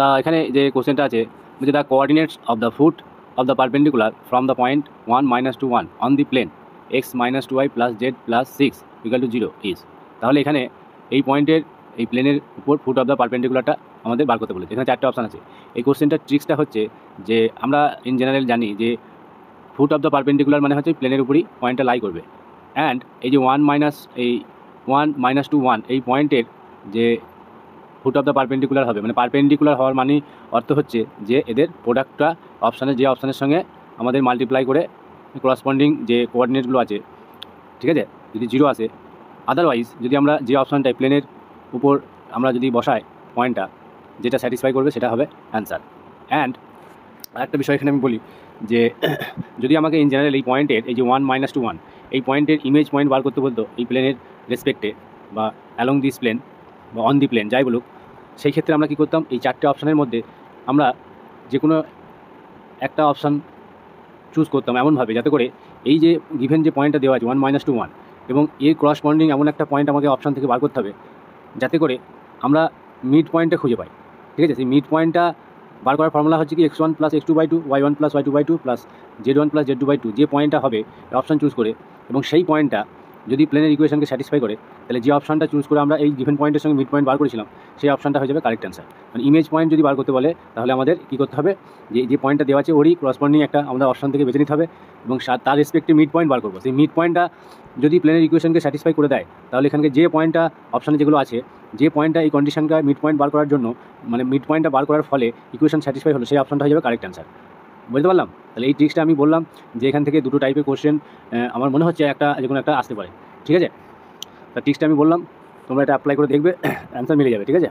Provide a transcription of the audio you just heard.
তা এখানে যে কোশ্চেনটা আছে যে the coordinates of the foot of the perpendicular from the point 1 - 1 on the plane x - 2y + z + 6 = 0 is. তাহলে এখানে এই পয়েন্টের এই প্লেনের উপর ফুট অফ দ্য পারপেন্ডিকুলারটা আমাদের বার করতে বলেছে। এখানে 4টে অপশান আছে। এই কোশ্চেনটার ট্রিক্সটা হচ্ছে যে আমরা ইন জেনারেল জানি যে ফুট অফ দ্য পারপেন্ডিকুলার মানে হচ্ছে প্লেনের উপরই পয়েন্টটা লাই করবে। অ্যান্ড এই যে 1 - 1 এই পয়েন্টের যে ফুট অফ দ্য পারপেন্ডিকুলার হবে, মানে পারপেন্ডিকুলার হওয়ার মানে অর্থ হচ্ছে যে এদের প্রোডাক্টটা যে অপশানের সঙ্গে আমাদের মাল্টিপ্লাই করে করসপন্ডিং যে কোঅর্ডিনেটগুলো আছে, ঠিক আছে, যদি 0 আসে, আদারওয়াইজ যদি আমরা যে অপশানটায় প্লেনের উপর আমরা যদি বসাই পয়েন্টটা, যেটা স্যাটিসফাই করবে সেটা হবে অ্যান্সার। অ্যান্ড আরেকটা বিষয় এখানে আমি বলি যে যদি আমাকে ইন জেনারেল এই পয়েন্টের এই যে 1 - 1 এই পয়েন্টের ইমেজ পয়েন্ট বার করতে বলতো এই প্লেনের রেসপেক্টে বা অ্যালং দিস প্লেন বা অন দি প্লেন যাই বলুক, সেই ক্ষেত্রে আমরা কী করতাম, এই 4টে অপশানের মধ্যে আমরা যে কোনো একটা অপশান চুজ করতাম এমনভাবে যাতে করে এই যে গিভেন যে পয়েন্টটা দেওয়া আছে 1 - 1 এবং এর করসপন্ডিং এমন একটা পয়েন্ট আমাকে অপশান থেকে বার করতে হবে যাতে করে আমরা মিড পয়েন্টটা খুঁজে পাই। ঠিক আছে, সেই মিড পয়েন্টটা বার করার ফর্মুলা হচ্ছে কি x1 + x2/2 y1 + y2/2 z1 + z2/2 যে পয়েন্টটা হবে অপশান চুজ করে, এবং সেই পয়েন্টটা যদি প্লেনের ইকুয়েশনকে স্যাটিসফাই করে, তাহলে যে অপশানটা চুজ করে আমরা এই গিভেন পয়েন্টের সঙ্গে মিড পয়েন্ট বার করেছিলাম সেই অপশানটা হয়ে যাবে কারেক্ট অ্যান্সার। মানে ইমেজ পয়েন্ট যদি বার করতে বলে তাহলে আমাদের কী করতে হবে, যে পয়েন্টটা দেওয়া আছে ওরই করসপন্ডিং একটা আমরা অপশান থেকে বেছে নিতে হবে এবং তার রেসপেক্টে মিড পয়েন্ট বার করবো। সেই মিড পয়েন্টটা যদি প্লেনের ইকুয়েশনকে স্যাটিসফাই করে দেয় তাহলে এখানে যে পয়েন্টটা অপশানে যেগুলো আছে, যে পয়েন্টটা এই কন্ডিশনটা মিড পয়েন্ট বার করার জন্য, মানে মিড পয়েন্টটা বার করার ফলে ইকুয়েশন স্যাটিসফাই হলো, সেই অপশানটা হয়ে যাবে কারেক্ট অ্যান্সার। বুঝতে পারলাম? তাহলে এই ট্রিক্সটা আমি বললাম যে এখান থেকে দুটো টাইপের কোশ্চেন আমার মনে হচ্ছে যে কোনো একটা আসতে পারে। ঠিক আছে, তা ট্রিক্সটা আমি বললাম, তোমরা এটা অ্যাপ্লাই করে দেখবে, অ্যান্সার মিলে যাবে। ঠিক আছে।